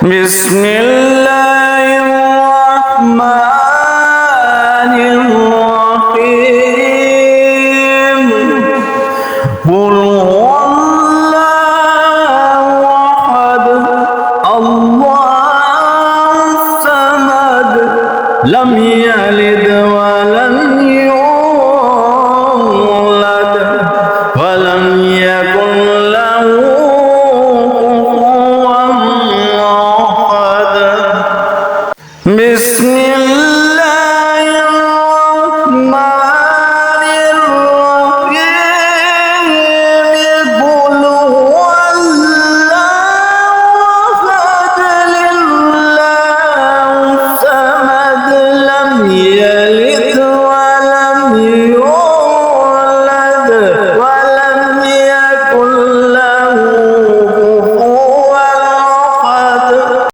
بسم الله الرحمن الرحيم قل هو الله أحد الله الصمد لم يلد